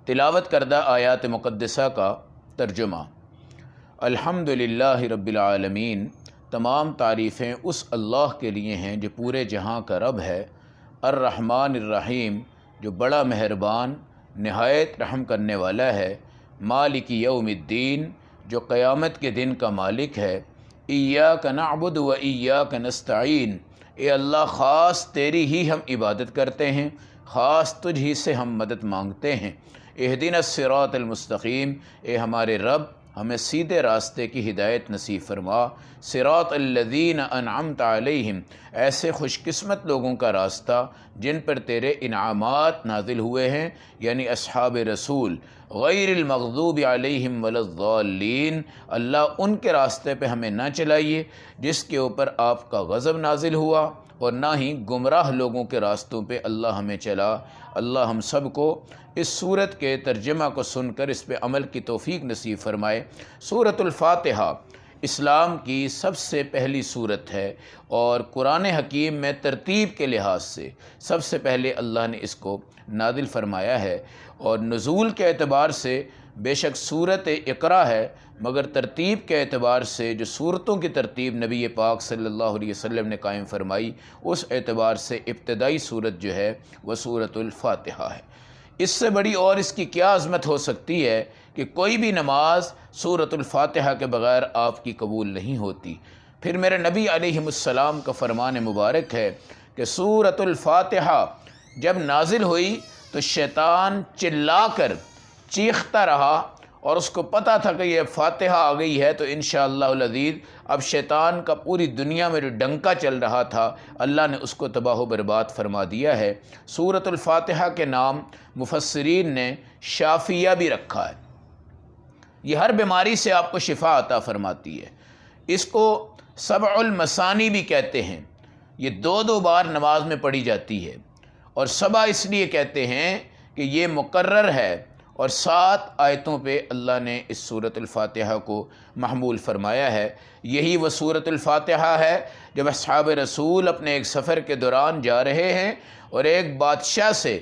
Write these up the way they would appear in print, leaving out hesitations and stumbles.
تلاوت کردہ آیات مقدسہ کا ترجمہ۔ الحمدللہ رب العالمین، تمام تعریفیں اس اللہ کے لیے ہیں جو پورے جہاں کا رب ہے۔ الرحمن الرحیم، جو بڑا مہربان نہایت رحم کرنے والا ہے۔ مالک یوم الدین، جو قیامت کے دن کا مالک ہے۔ ایاک نعبد و ایاک نستعین، اے اللہ خاص تیری ہی ہم عبادت کرتے ہیں، خاص تجھ ہی سے ہم مدد مانگتے ہیں۔ اہدنا الصراط المستقیم، اے ہمارے رب ہمیں سیدھے راستے کی ہدایت نصیب فرما۔ صراط الذین انعمت علیہم، ایسے خوش قسمت لوگوں کا راستہ جن پر تیرے انعامات نازل ہوئے ہیں، یعنی اصحاب رسول۔ غیر المغضوب علیہم ولا الضالین، اللہ ان کے راستے پہ ہمیں نہ چلائیے جس کے اوپر آپ کا غضب نازل ہوا، اور نہ ہی گمراہ لوگوں کے راستوں پہ اللہ ہمیں چلا۔ اللہ ہم سب کو اس سورت کے ترجمہ کو سن کر اس پہ عمل کی توفیق نصیب فرمائے۔ سورۃ الفاتحہ اسلام کی سب سے پہلی سورت ہے، اور قرآن حکیم میں ترتیب کے لحاظ سے سب سے پہلے اللہ نے اس کو نازل فرمایا ہے، اور نزول کے اعتبار سے بے شک سورت اقرا ہے، مگر ترتیب کے اعتبار سے جو سورتوں کی ترتیب نبی پاک صلی اللہ علیہ وسلم نے قائم فرمائی، اس اعتبار سے ابتدائی سورت جو ہے وہ سورۃ الفاتحہ ہے۔ اس سے بڑی اور اس کی کیا عظمت ہو سکتی ہے کہ کوئی بھی نماز سورۃ الفاتحہ کے بغیر آپ کی قبول نہیں ہوتی۔ پھر میرے نبی علیہ السلام کا فرمان مبارک ہے کہ سورۃ الفاتحہ جب نازل ہوئی تو شیطان چلا کر چیختا رہا، اور اس کو پتہ تھا کہ یہ فاتحہ آ گئی ہے تو انشاءاللہ العزیز اب شیطان کا پوری دنیا میں جو ڈنکا چل رہا تھا اللہ نے اس کو تباہ و برباد فرما دیا ہے۔ سورۃ الفاتحہ کے نام مفسرین نے شافیہ بھی رکھا ہے۔ یہ ہر بیماری سے آپ کو شفا عطا فرماتی ہے۔ اس کو سبع المثانی بھی کہتے ہیں۔ یہ دو بار نماز میں پڑھی جاتی ہے، اور سبع اس لیے کہتے ہیں کہ یہ مقرر ہے، اور 7 آیتوں پہ اللہ نے اس سورۃ الفاتحہ کو محمول فرمایا ہے۔ یہی وہ سورۃ الفاتحہ ہے جب اصحاب رسول اپنے ایک سفر کے دوران جا رہے ہیں، اور ایک بادشاہ سے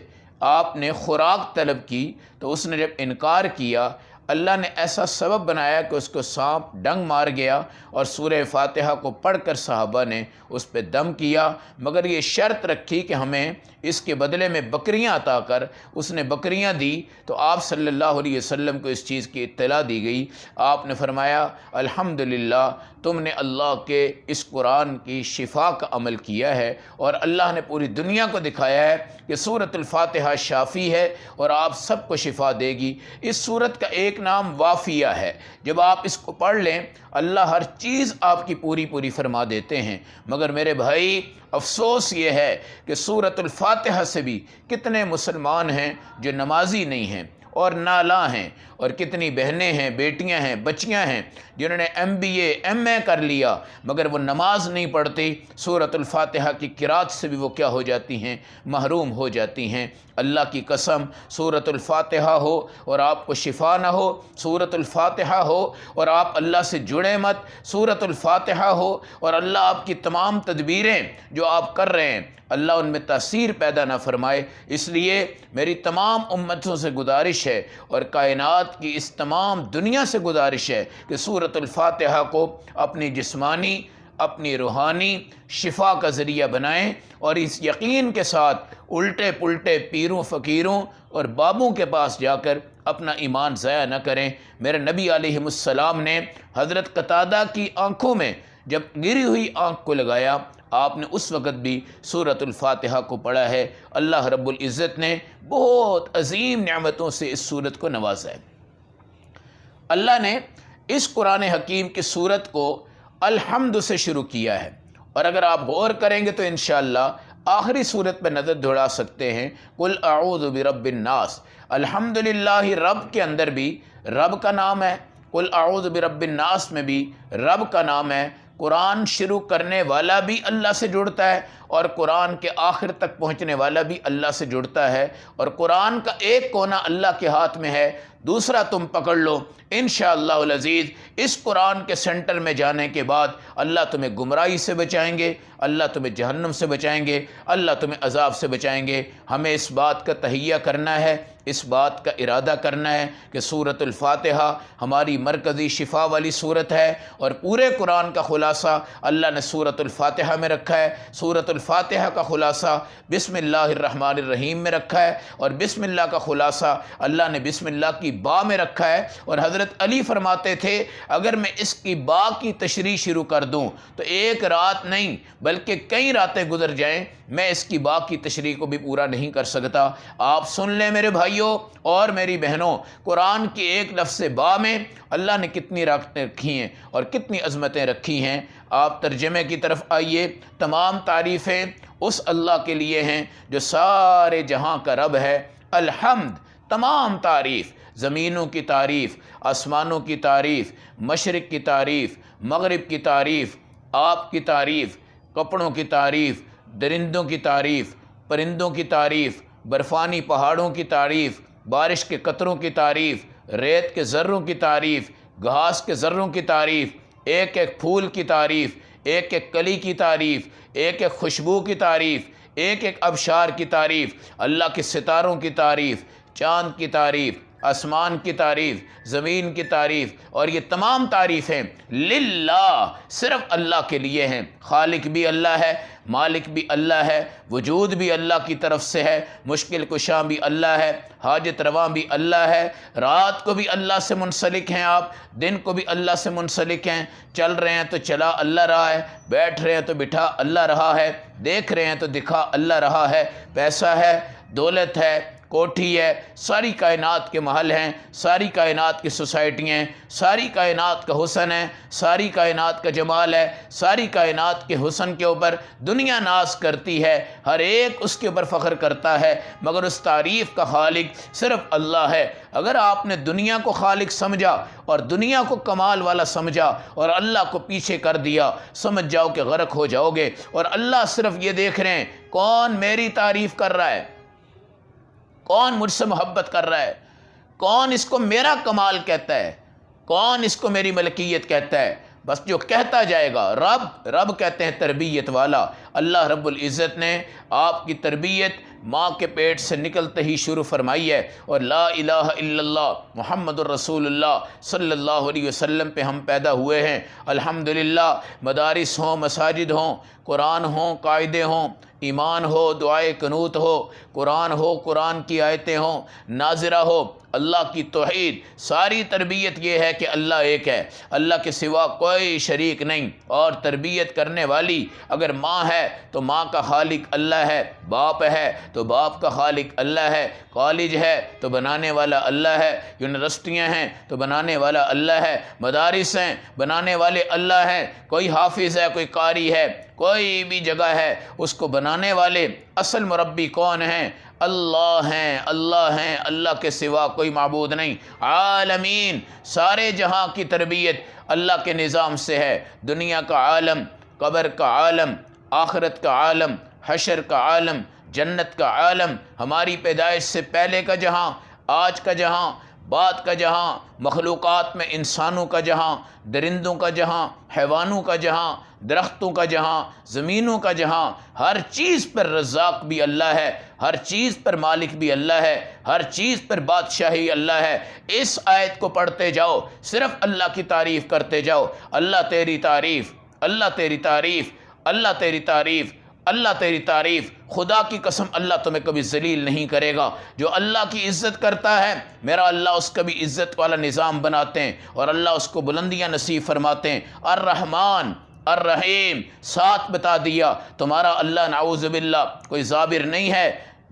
آپ نے خوراک طلب کی تو اس نے جب انکار کیا، اللہ نے ایسا سبب بنایا کہ اس کو سانپ ڈنگ مار گیا، اور سورہ فاتحہ کو پڑھ کر صحابہ نے اس پہ دم کیا، مگر یہ شرط رکھی کہ ہمیں اس کے بدلے میں بکریاں عطا کر۔ اس نے بکریاں دی تو آپ صلی اللہ علیہ وسلم کو اس چیز کی اطلاع دی گئی۔ آپ نے فرمایا الحمدللہ، تم نے اللہ کے اس قرآن کی شفا کا عمل کیا ہے، اور اللہ نے پوری دنیا کو دکھایا ہے کہ سورۃ الفاتحہ شافی ہے اور آپ سب کو شفا دے گی۔ اس سورت کا ایک نام وافیہ ہے۔ جب آپ اس کو پڑھ لیں اللہ ہر چیز آپ کی پوری فرما دیتے ہیں۔ مگر میرے بھائی افسوس یہ ہے کہ سورۃ الفاتحہ سے بھی کتنے مسلمان ہیں جو نمازی نہیں ہیں اور نالاں ہیں، اور کتنی بہنیں ہیں، بیٹیاں ہیں، بچیاں ہیں جنہوں نے MBA MA کر لیا مگر وہ نماز نہیں پڑھتی۔ سورۃ الفاتحہ کی قرات سے بھی وہ کیا ہو جاتی ہیں؟ محروم ہو جاتی ہیں۔ اللہ کی قسم، سورۃ الفاتحہ ہو اور آپ کو شفا نہ ہو، سورۃ الفاتحہ ہو اور آپ اللہ سے جڑے مت، سورۃ الفاتحہ ہو اور اللہ آپ کی تمام تدبیریں جو آپ کر رہے ہیں اللہ ان میں تاثیر پیدا نہ فرمائے۔ اس لیے میری تمام امتوں سے گزارش ہے، اور کائنات کی اس تمام دنیا سے گزارش ہے کہ سورۃ الفاتحہ کو اپنی جسمانی، اپنی روحانی شفا کا ذریعہ بنائیں، اور اس یقین کے ساتھ الٹے پلٹے پیروں فقیروں اور بابوں کے پاس جا کر اپنا ایمان ضائع نہ کریں۔ میرے نبی علیہ السلام نے حضرت قتادہ کی آنکھوں میں جب گری ہوئی آنکھ کو لگایا، آپ نے اس وقت بھی سورۃ الفاتحہ کو پڑھا ہے۔ اللہ رب العزت نے بہت عظیم نعمتوں سے اس سورت کو نوازا ہے۔ اللہ نے اس قرآن حکیم کی سورت کو الحمد سے شروع کیا ہے، اور اگر آپ غور کریں گے تو انشاءاللہ آخری سورت پہ نظر دوڑا سکتے ہیں۔ قل اعوذ برب الناس، الحمدللہ رب کے اندر بھی رب کا نام ہے، قل اعوذ برب الناس میں بھی رب کا نام ہے۔ قرآن شروع کرنے والا بھی اللہ سے جڑتا ہے، اور قرآن کے آخر تک پہنچنے والا بھی اللہ سے جڑتا ہے، اور قرآن کا ایک کونا اللہ کے ہاتھ میں ہے، دوسرا تم پکڑ لو، انشاءاللہ العزیز اس قرآن کے سینٹر میں جانے کے بعد اللہ تمہیں گمراہی سے بچائیں گے، اللہ تمہیں جہنم سے بچائیں گے، اللہ تمہیں عذاب سے بچائیں گے۔ ہمیں اس بات کا تہیہ کرنا ہے، اس بات کا ارادہ کرنا ہے کہ سورۃ الفاتحہ ہماری مرکزی شفا والی صورت ہے، اور پورے قرآن کا خلاصہ اللہ نے سورۃ الفاتحہ میں رکھا ہے۔ سورۃ الفاتحہ کا خلاصہ بسم اللہ الرحمن الرحیم میں رکھا ہے، اور بسم اللہ کا خلاصہ اللہ نے بسم اللہ کی با میں رکھا ہے۔ اور حضرت علی فرماتے تھے اگر میں اس کی با کی تشریح شروع کر دوں تو ایک رات نہیں بلکہ کئی راتیں گزر جائیں، میں اس کی با کی تشریح کو بھی پورا نہیں کر سکتا۔ آپ سن لیں میرے بھائیوں اور میری بہنوں، قرآن کی ایک لفظ با میں اللہ نے کتنی راتیں رکھی ہیں اور کتنی عظمتیں رکھی ہیں۔ آپ ترجمے کی طرف آئیے۔ تمام تعریفیں اس اللہ کے لیے ہیں جو سارے جہاں کا رب ہے۔ الحمد، تمام تعریف، زمینوں کی تعریف، آسمانوں کی تعریف، مشرق کی تعریف، مغرب کی تعریف، آپ کی تعریف، کپڑوں کی تعریف، درندوں کی تعریف، پرندوں کی تعریف، برفانی پہاڑوں کی تعریف، بارش کے قطروں کی تعریف، ریت کے ذروں کی تعریف، گھاس کے ذروں کی تعریف، ایک ایک پھول کی تعریف، ایک ایک کلی کی تعریف، ایک ایک خوشبو کی تعریف، ایک ایک ابشار کی تعریف، اللہ کے ستاروں کی تعریف، چاند کی تعریف، آسمان کی تعریف، زمین کی تعریف، اور یہ تمام تعریفیں للہ، صرف اللہ کے لیے ہیں۔ خالق بھی اللہ ہے، مالک بھی اللہ ہے، وجود بھی اللہ کی طرف سے ہے، مشکل کشا بھی اللہ ہے، حاجت رواں بھی اللہ ہے، رات کو بھی اللہ سے منسلک ہیں آپ، دن کو بھی اللہ سے منسلک ہیں، چل رہے ہیں تو چلا اللہ رہا ہے، بیٹھ رہے ہیں تو بٹھا اللہ رہا ہے، دیکھ رہے ہیں تو دکھا اللہ رہا ہے، پیسہ ہے، دولت ہے، کوٹھی ہے، ساری کائنات کے محل ہیں، ساری کائنات کی سوسائٹیاں ہیں، ساری کائنات کا حسن ہے، ساری کائنات کا جمال ہے، ساری کائنات کے حسن کے اوپر دنیا ناز کرتی ہے، ہر ایک اس کے اوپر فخر کرتا ہے، مگر اس تعریف کا خالق صرف اللہ ہے۔ اگر آپ نے دنیا کو خالق سمجھا اور دنیا کو کمال والا سمجھا اور اللہ کو پیچھے کر دیا، سمجھ جاؤ کہ غرق ہو جاؤ گے۔ اور اللہ صرف یہ دیکھ رہے ہیں کون میری تعریف کر رہا ہے، کون مجھ سے محبت کر رہا ہے، کون اس کو میرا کمال کہتا ہے، کون اس کو میری ملکیت کہتا ہے۔ بس جو کہتا جائے گا، رب کہتے ہیں تربیت والا۔ اللہ رب العزت نے آپ کی تربیت ماں کے پیٹ سے نکلتے ہی شروع فرمائی ہے، اور لا الہ الا اللہ محمد الرسول اللہ صلی اللہ علیہ وسلم پہ ہم پیدا ہوئے ہیں۔ الحمدللہ، مدارس ہوں، مساجد ہوں، قرآن ہوں، قاعدے ہوں، ایمان ہو، دعائے قنوت ہو، قرآن ہو، قرآن کی آیتیں ہوں، ناظرہ ہو، اللہ کی توحید، ساری تربیت یہ ہے کہ اللہ ایک ہے، اللہ کے سوا کوئی شریک نہیں۔ اور تربیت کرنے والی اگر ماں ہے تو ماں کا خالق اللہ ہے، باپ ہے تو باپ کا خالق اللہ ہے، کالج ہے تو بنانے والا اللہ ہے، یونیورسٹیاں ہیں تو بنانے والا اللہ ہے، مدارس ہیں بنانے والے اللہ ہیں، کوئی حافظ ہے، کوئی قاری ہے، کوئی بھی جگہ ہے، اس کو بنانے والے اصل مربی کون ہیں؟ اللہ ہیں، اللہ ہیں، اللہ کے سوا کوئی معبود نہیں۔ عالمین، سارے جہاں کی تربیت اللہ کے نظام سے ہے۔ دنیا کا عالم، قبر کا عالم، آخرت کا عالم، حشر کا عالم، جنت کا عالم، ہماری پیدائش سے پہلے کا جہاں، آج کا جہاں، بعد کا جہاں، مخلوقات میں انسانوں کا جہاں، درندوں کا جہاں، حیوانوں کا جہاں، درختوں کا جہاں، زمینوں کا جہاں، ہر چیز پر رزاق بھی اللہ ہے، ہر چیز پر مالک بھی اللہ ہے، ہر چیز پر بادشاہی اللہ ہے۔ اس آیت کو پڑھتے جاؤ، صرف اللہ کی تعریف کرتے جاؤ۔ اللہ تیری تعریف، اللہ تیری تعریف، اللہ تیری تعریف، اللہ تیری تعریف۔ خدا کی قسم اللہ تمہیں کبھی ذلیل نہیں کرے گا۔ جو اللہ کی عزت کرتا ہے میرا اللہ اس کا بھی عزت والا نظام بناتے ہیں، اور اللہ اس کو بلندیاں نصیب فرماتے ہیں۔ الرحمن الرحیم، ساتھ بتا دیا تمہارا اللہ نعوذ باللہ کوئی جابر نہیں ہے،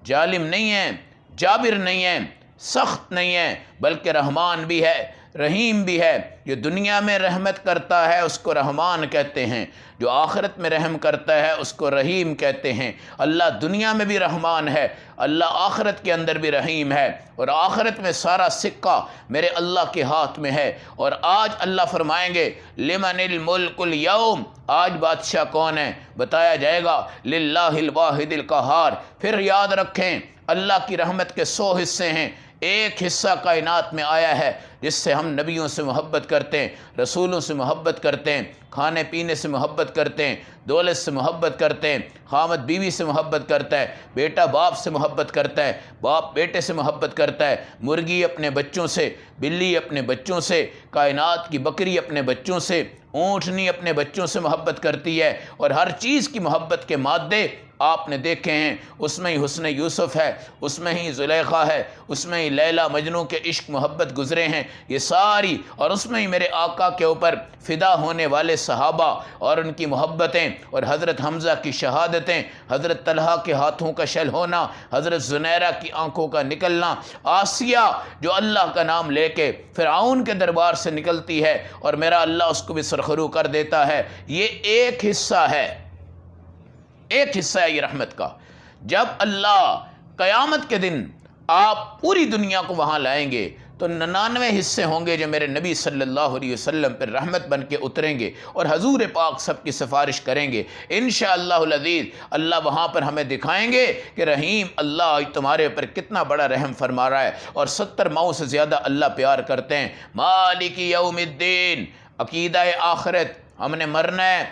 ظالم نہیں ہے، جابر نہیں ہے، سخت نہیں ہے، بلکہ رحمان بھی ہے، رحیم بھی ہے۔ جو دنیا میں رحمت کرتا ہے اس کو رحمان کہتے ہیں، جو آخرت میں رحم کرتا ہے اس کو رحیم کہتے ہیں۔ اللہ دنیا میں بھی رحمان ہے، اللہ آخرت کے اندر بھی رحیم ہے، اور آخرت میں سارا سکہ میرے اللہ کے ہاتھ میں ہے۔ اور آج اللہ فرمائیں گے لمن الملک اليوم، آج بادشاہ کون ہے؟ بتایا جائے گا للہ الواحد القہار۔ پھر یاد رکھیں اللہ کی رحمت کے 100 حصے ہیں، ایک حصہ کائنات میں آیا ہے جس سے ہم نبیوں سے محبت کرتے ہیں، رسولوں سے محبت کرتے ہیں، کھانے پینے سے محبت کرتے ہیں، دولت سے محبت کرتے ہیں، خامد بیوی سے محبت کرتا ہے، بیٹا باپ سے محبت کرتا ہے، باپ بیٹے سے محبت کرتا ہے، مرغی اپنے بچوں سے، بلی اپنے بچوں سے، کائنات کی بکری اپنے بچوں سے، اونٹنی اپنے بچوں سے محبت کرتی ہے، اور ہر چیز کی محبت کے مادے آپ نے دیکھے ہیں۔ اس میں ہی حسن یوسف ہے، اس میں ہی زلیخا ہے، اس میں ہی لیلا مجنوں کے عشق محبت گزرے ہیں، یہ ساری، اور اس میں ہی میرے آقا کے اوپر فدا ہونے والے صحابہ اور ان کی محبتیں، اور حضرت حمزہ کی شہادتیں، حضرت طلحہ کے ہاتھوں کا شل ہونا، حضرت زنیرہ کی آنکھوں کا نکلنا، آسیہ جو اللہ کا نام لے کے فرعون کے دربار سے نکلتی ہے اور میرا اللہ اس کو بھی سرخرو کر دیتا ہے، یہ ایک حصہ ہے، ایک حصہ ہے یہ رحمت کا۔ جب اللہ قیامت کے دن آپ پوری دنیا کو وہاں لائیں گے تو 99 حصے ہوں گے جو میرے نبی صلی اللہ علیہ وسلم پر رحمت بن کے اتریں گے، اور حضور پاک سب کی سفارش کریں گے انشاءاللہ العزیز۔ اللہ وہاں پر ہمیں دکھائیں گے کہ رحیم اللہ آج تمہارے اوپر کتنا بڑا رحم فرما رہا ہے، اور 70 ماؤں سے زیادہ اللہ پیار کرتے ہیں۔ مالک یوم الدین، عقیدہ آخرت، ہم نے مرنا ہے،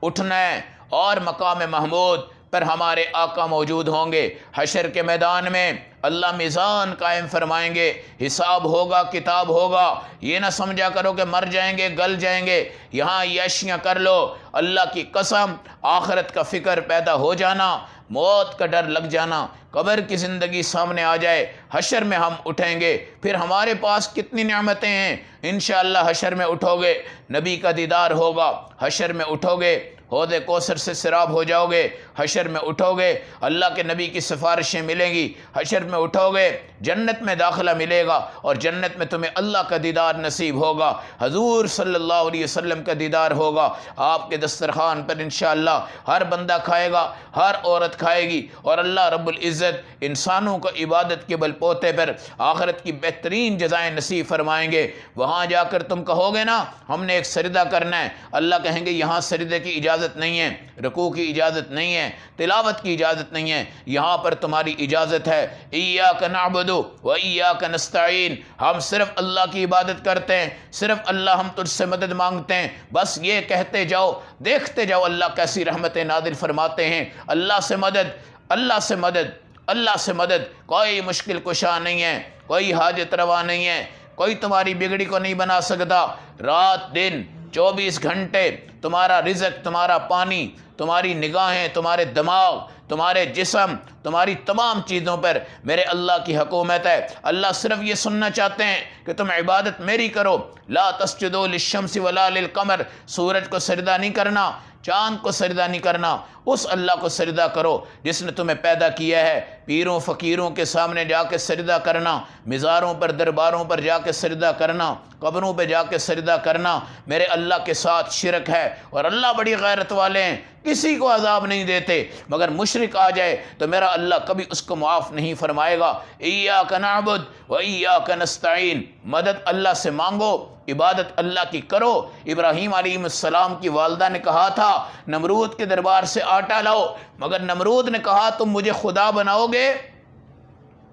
اٹھنا ہے، اور مقام محمود پر ہمارے آقا موجود ہوں گے۔ حشر کے میدان میں اللہ میزان قائم فرمائیں گے، حساب ہوگا، کتاب ہوگا۔ یہ نہ سمجھا کرو کہ مر جائیں گے، گل جائیں گے، یہاں عیاشیاں کر لو۔ اللہ کی قسم، آخرت کا فکر پیدا ہو جانا، موت کا ڈر لگ جانا، قبر کی زندگی سامنے آ جائے، حشر میں ہم اٹھیں گے، پھر ہمارے پاس کتنی نعمتیں ہیں۔ انشاءاللہ حشر میں اٹھو گے، نبی کا دیدار ہوگا، حشر میں اٹھو گے، حوض کوثر سے سراب ہو جاؤ گے، حشر میں اٹھو گے، اللہ کے نبی کی سفارشیں ملیں گی، حشر میں اٹھو گے، جنت میں داخلہ ملے گا، اور جنت میں تمہیں اللہ کا دیدار نصیب ہوگا، حضور صلی اللہ علیہ وسلم کا دیدار ہوگا۔ آپ کے دسترخوان پر انشاءاللہ ہر بندہ کھائے گا، ہر عورت کھائے گی، اور اللہ رب العزت انسانوں کو عبادت کے بل پوتے پر آخرت کی بہترین جزائیں نصیب فرمائیں گے۔ وہاں جا کر تم کہو گے نا ہم نے ایک سجدہ کرنا ہے، اللہ کہیں گے یہاں سجدے کی اجازت نہیں ہے، رکوع کی اجازت نہیں ہے، تلاوت کی اجازت نہیں ہے، یہاں پر تمہاری اجازت ہے۔ ایاک نعبد و ایاک نستعین، ہم صرف اللہ کی عبادت کرتے ہیں، صرف اللہ ہم تجھ سے مدد مانگتے ہیں، بس یہ کہتے جاؤ، دیکھتے جاؤ اللہ کیسی رحمتیں نازل فرماتے ہیں۔ اللہ سے مدد، اللہ سے مدد، اللہ سے مدد، کوئی مشکل کشا نہیں ہے، کوئی حاجت روا نہیں ہے، کوئی تمہاری بگڑی کو نہیں بنا سکتا۔ رات دن 24 گھنٹے تمہارا رزق، تمہارا پانی، تمہاری نگاہیں، تمہارے دماغ، تمہارے جسم، تمہاری تمام چیزوں پر میرے اللہ کی حکومت ہے۔ اللہ صرف یہ سننا چاہتے ہیں کہ تم عبادت میری کرو۔ لا تسجدوا للشمس ولا للقمر، سورج کو سجدہ نہیں کرنا، چاند کو سجدہ نہیں کرنا، اس اللہ کو سجدہ کرو جس نے تمہیں پیدا کیا ہے۔ پیروں فقیروں کے سامنے جا کے سجدہ کرنا، مزاروں پر درباروں پر جا کے سجدہ کرنا، قبروں پہ جا کے سجدہ کرنا میرے اللہ کے ساتھ شرک ہے، اور اللہ بڑی غیرت والے ہیں، کسی کو عذاب نہیں دیتے، مگر مشرک آ جائے تو میرا اللہ کبھی اس کو معاف نہیں فرمائے گا۔ ایاک نعبد و ایاک نستعین، مدد اللہ سے مانگو، عبادت اللہ کی کرو۔ ابراہیم علیہ السلام کی والدہ نے کہا تھا نمرود کے دربار سے آٹا لاؤ، مگر نمرود نے کہا تم مجھے خدا بناؤ گے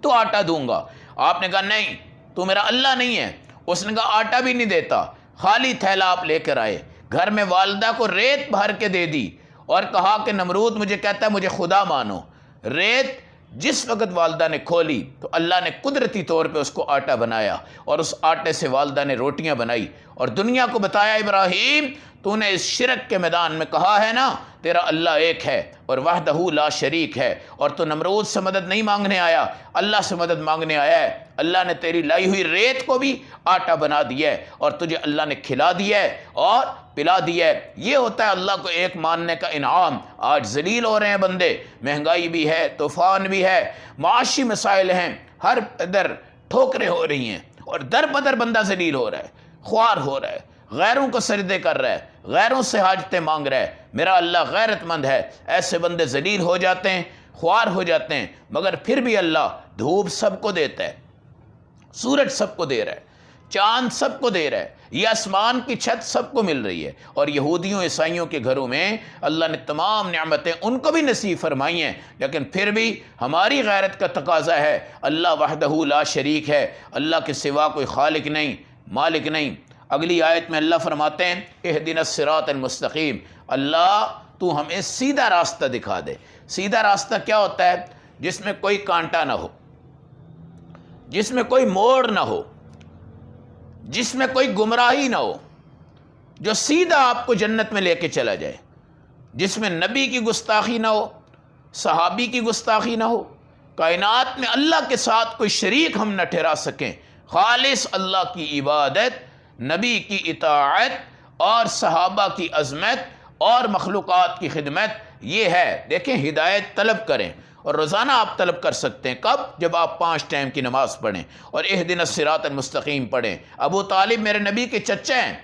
تو آٹا دوں گا۔ آپ نے کہا نہیں، تو میرا اللہ نہیں ہے۔ اس نے کہا آٹا بھی نہیں دیتا، خالی تھیلا آپ لے کر آئے، گھر میں والدہ کو ریت بھر کے دے دی، اور کہا کہ نمرود مجھے کہتا ہے مجھے خدا مانو۔ ریت جس وقت والدہ نے کھولی تو اللہ نے قدرتی طور پہ اس کو آٹا بنایا، اور اس آٹے سے والدہ نے روٹیاں بنائی، اور دنیا کو بتایا ابراہیم تو نے اس شرک کے میدان میں کہا ہے نا تیرا اللہ ایک ہے اور وحدہ لا شریک ہے، اور تو نمرود سے مدد نہیں مانگنے آیا، اللہ سے مدد مانگنے آیا ہے۔ اللہ نے تیری لائی ہوئی ریت کو بھی آٹا بنا دیا ہے، اور تجھے اللہ نے کھلا دیا ہے اور پلا دیا ہے۔ یہ ہوتا ہے اللہ کو ایک ماننے کا انعام۔ آج ذلیل ہو رہے ہیں بندے، مہنگائی بھی ہے، طوفان بھی ہے، معاشی مسائل ہیں، ہر ادھر ٹھوکریں ہو رہی ہیں، اور در بدر بندہ ذلیل ہو رہا ہے، خوار ہو رہا ہے، غیروں کو سجدے کر رہا ہے، غیروں سے حاجتیں مانگ رہا ہے۔ میرا اللہ غیرت مند ہے۔ ایسے بندے ذلیل ہو جاتے ہیں، خوار ہو جاتے ہیں، مگر پھر بھی اللہ دھوپ سب کو دیتا ہے، سورج سب کو دے رہا ہے، چاند سب کو دے رہا ہے، یہ آسمان کی چھت سب کو مل رہی ہے۔ اور یہودیوں عیسائیوں کے گھروں میں اللہ نے تمام نعمتیں ان کو بھی نصیب فرمائی ہیں، لیکن پھر بھی ہماری غیرت کا تقاضا ہے اللہ وحدہ لا شریک ہے، اللہ کے سوا کوئی خالق نہیں، مالک نہیں۔ اگلی آیت میں اللہ فرماتے ہیں اہدنا الصراط المستقیم، اللہ تو ہمیں سیدھا راستہ دکھا دے۔ سیدھا راستہ کیا ہوتا ہے؟ جس میں کوئی کانٹا نہ ہو، جس میں کوئی موڑ نہ ہو، جس میں کوئی گمراہی نہ ہو، جو سیدھا آپ کو جنت میں لے کے چلا جائے، جس میں نبی کی گستاخی نہ ہو، صحابی کی گستاخی نہ ہو، کائنات میں اللہ کے ساتھ کوئی شریک ہم نہ ٹھہرا سکیں، خالص اللہ کی عبادت، نبی کی اطاعت اور صحابہ کی عظمت اور مخلوقات کی خدمت، یہ ہے۔ دیکھیں ہدایت طلب کریں، اور روزانہ آپ طلب کر سکتے ہیں۔ کب؟ جب آپ 5 ٹائم کی نماز پڑھیں اور اہدنا الصراط المستقیم پڑھیں۔ ابو طالب میرے نبی کے چچا ہیں،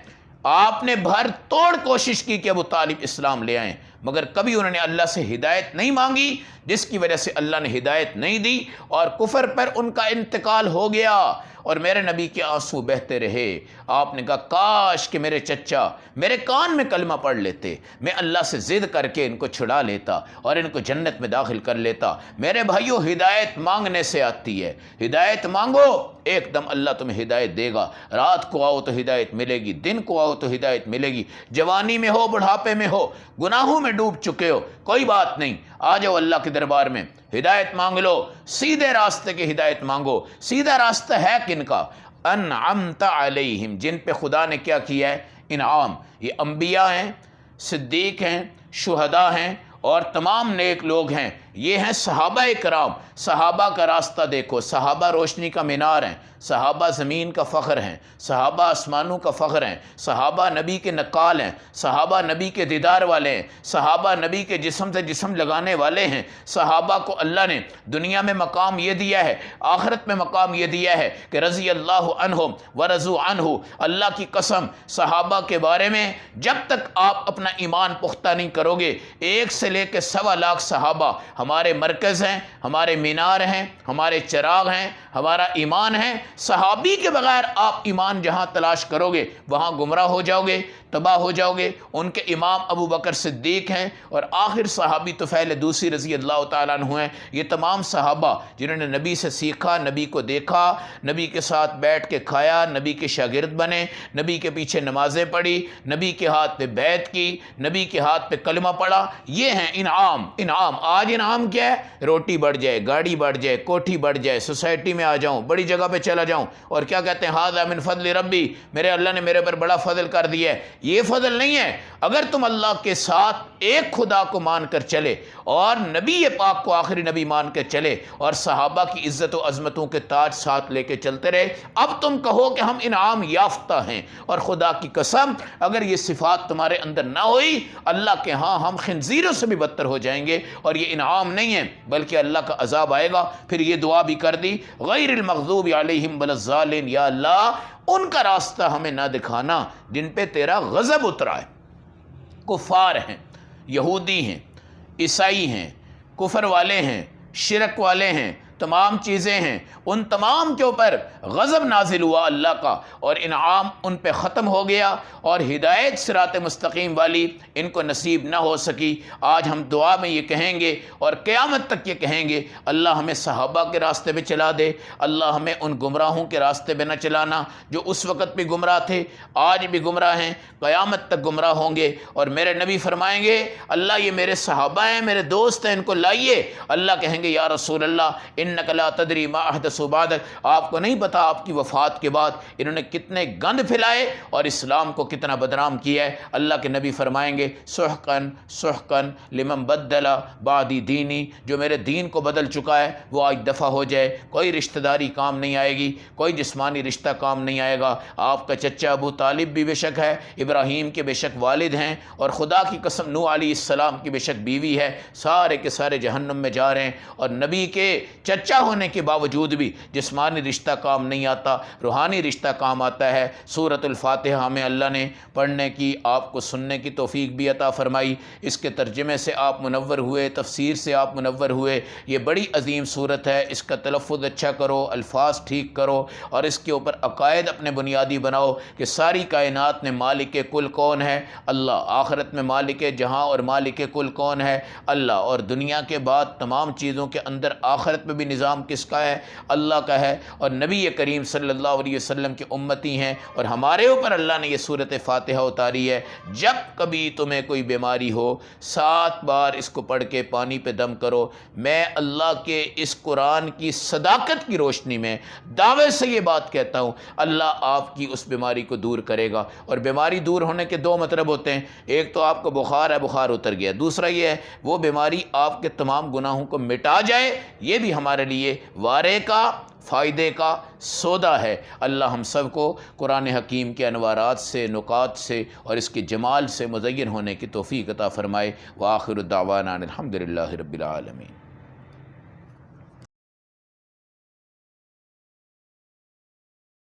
آپ نے بھر توڑ کوشش کی کہ ابو طالب اسلام لے آئیں، مگر کبھی انہوں نے اللہ سے ہدایت نہیں مانگی، جس کی وجہ سے اللہ نے ہدایت نہیں دی اور کفر پر ان کا انتقال ہو گیا، اور میرے نبی کے آنسو بہتے رہے۔ آپ نے کہا کاش کہ میرے چچا میرے کان میں کلمہ پڑھ لیتے، میں اللہ سے ضد کر کے ان کو چھڑا لیتا اور ان کو جنت میں داخل کر لیتا۔ میرے بھائیو، ہدایت مانگنے سے آتی ہے۔ ہدایت مانگو، ایک دم اللہ تمہیں ہدایت دے گا۔ رات کو آؤ تو ہدایت ملے گی، دن کو آؤ تو ہدایت ملے گی، جوانی میں ہو، بڑھاپے میں ہو، گناہوں میں ڈوب چکے ہو، کوئی بات نہیں، آ جاؤ اللہ کے دربار میں، ہدایت مانگ لو، سیدھے راستے کی ہدایت مانگو۔ سیدھا راستہ ہے کن کا؟ انعمت علیہم، جن پہ خدا نے کیا کیا ہے؟ انعام۔ یہ انبیاء ہیں، صدیق ہیں، شہداء ہیں اور تمام نیک لوگ ہیں۔ یہ ہیں صحابہ کرام۔ صحابہ کا راستہ دیکھو، صحابہ روشنی کا مینار ہیں، صحابہ زمین کا فخر ہیں، صحابہ آسمانوں کا فخر ہیں، صحابہ نبی کے نقال ہیں، صحابہ نبی کے دیدار والے ہیں، صحابہ نبی کے جسم سے جسم لگانے والے ہیں۔ صحابہ کو اللہ نے دنیا میں مقام یہ دیا ہے، آخرت میں مقام یہ دیا ہے کہ رضی اللہ عنہم ورضوا عنہ۔ اللہ کی قسم، صحابہ کے بارے میں جب تک آپ اپنا ایمان پختہ نہیں کرو گے، 1 سے لے کے 1.25 لاکھ صحابہ ہمارے مرکز ہیں، ہمارے مینار ہیں، ہمارے چراغ ہیں، ہمارا ایمان ہے۔ صحابی کے بغیر آپ ایمان جہاں تلاش کرو گے وہاں گمراہ ہو جاؤ گے، تباہ ہو جاؤ گے۔ ان کے امام ابو بکر صدیق ہیں، اور آخر صحابی طفیل دوسی رضی اللہ تعالیٰ عنہ ہیں۔ یہ تمام صحابہ جنہوں نے نبی سے سیکھا، نبی کو دیکھا، نبی کے ساتھ بیٹھ کے کھایا، نبی کے شاگرد بنے، نبی کے پیچھے نمازیں پڑھی، نبی کے ہاتھ پہ بیعت کی، نبی کے ہاتھ پہ کلمہ پڑھا، یہ ہیں انعام۔ انعام آج انعام کیا ہے؟ روٹی بڑھ جائے، گاڑی بڑھ جائے، کوٹھی بڑھ جائے، سوسائٹی میں آ جاؤں، بڑی جگہ پہ چلا جاؤں، اور کیا کہتے ہیں؟ ھذا من فضل ربی، میرے اللہ نے میرے پر بڑا فضل کر دیا ہے۔ یہ فضل نہیں ہے۔ اگر تم اللہ کے ساتھ ایک خدا کو مان کر چلے اور نبی پاک کو آخری نبی مان کر چلے اور صحابہ کی عزت و عظمتوں کے تاج ساتھ لے کے چلتے رہے، اب تم کہو کہ ہم انعام یافتہ ہیں۔ اور خدا کی قسم، اگر یہ صفات تمہارے اندر نہ ہوئی، اللہ کے ہاں ہم خنزیروں سے بھی بدتر ہو جائیں گے، اور یہ انعام نہیں ہے بلکہ اللہ کا عذاب آئے گا۔ پھر یہ دعا بھی کر دی غیر المغضوب علیہم ولا الضالین، یا اللہ ان کا راستہ ہمیں نہ دکھانا جن پہ تیرا غضب اترا ہے۔ کفار ہیں، یہودی ہیں، عیسائی ہیں، کفر والے ہیں، شرک والے ہیں، تمام چیزیں ہیں، ان تمام کے اوپر غضب نازل ہوا اللہ کا، اور انعام ان پہ ختم ہو گیا، اور ہدایت صراط مستقیم والی ان کو نصیب نہ ہو سکی۔ آج ہم دعا میں یہ کہیں گے اور قیامت تک یہ کہیں گے، اللہ ہمیں صحابہ کے راستے پہ چلا دے، اللہ ہمیں ان گمراہوں کے راستے پہ نہ چلانا جو اس وقت بھی گمراہ تھے، آج بھی گمراہ ہیں، قیامت تک گمراہ ہوں گے۔ اور میرے نبی فرمائیں گے اللہ یہ میرے صحابہ ہیں، میرے دوست ہیں، ان کو لائیے۔ اللہ کہیں گے یا رسول اللہ انک لا تدری ما احدثوا بعدک، آپ کو نہیں پتا آپ کی وفات کے بعد انہوں نے کتنے گند پھیلائے اور اسلام کو کتنا بدنام کیا ہے۔ اللہ کے نبی فرمائیں گے سحقن سحقن لمن بدل بعدی دینی، جو میرے دین کو بدل چکا ہے وہ آج دفع ہو جائے۔ کوئی رشتہ داری کام نہیں آئے گی، کوئی جسمانی رشتہ کام نہیں آئے گا۔ آپ کا چچا ابو طالب بھی بے شک ہے، ابراہیم کے بے شک والد ہیں، اور خدا کی قسم نوح علیہ السلام کی بے شک بیوی ہے، سارے کے سارے جہنم میں جا رہے ہیں۔ اور نبی کے چچا بچہ ہونے کے باوجود بھی جسمانی رشتہ کام نہیں آتا، روحانی رشتہ کام آتا ہے۔ سورۃ الفاتحہ ہمیں اللہ نے پڑھنے کی، آپ کو سننے کی توفیق بھی عطا فرمائی، اس کے ترجمے سے آپ منور ہوئے، تفسیر سے آپ منور ہوئے۔ یہ بڑی عظیم صورت ہے، اس کا تلفظ اچھا کرو، الفاظ ٹھیک کرو، اور اس کے اوپر عقائد اپنے بنیادی بناؤ کہ ساری کائنات میں مالک کل کون ہے؟ اللہ۔ آخرت میں مالک جہاں اور مالک کل کون ہے؟ اللہ۔ اور دنیا کے بعد تمام چیزوں کے اندر آخرت میں بھی نظام کس کا ہے؟ اللہ کا ہے۔ اور نبی کریم صلی اللہ علیہ وسلم کے امتی ہیں، اور ہمارے اوپر اللہ نے یہ سورۃ فاتحہ اتاری ہے۔ جب کبھی تمہیں کوئی بیماری ہو 7 بار اس کو پڑھ کے پانی پہ دم کرو۔ میں اللہ کے اس قرآن کی صداقت کی روشنی میں دعوے سے یہ بات کہتا ہوں، اللہ آپ کی اس بیماری کو دور کرے گا۔ اور بیماری دور ہونے کے 2 مطلب ہوتے ہیں، ایک تو آپ کو بخار ہے، بخار اتر گیا، دوسرا یہ ہے وہ بیماری آپ کے تمام گناہوں کو مٹا جائے۔ یہ بھی ہمارے لیے وارے کا، فائدے کا سودا ہے۔ اللہ ہم سب کو قرآن حکیم کے انوارات سے، نکات سے اور اس کے جمال سے مزین ہونے کی توفیق عطا فرمائے۔ وآخر الدعوانا الحمدللہ رب العالمین۔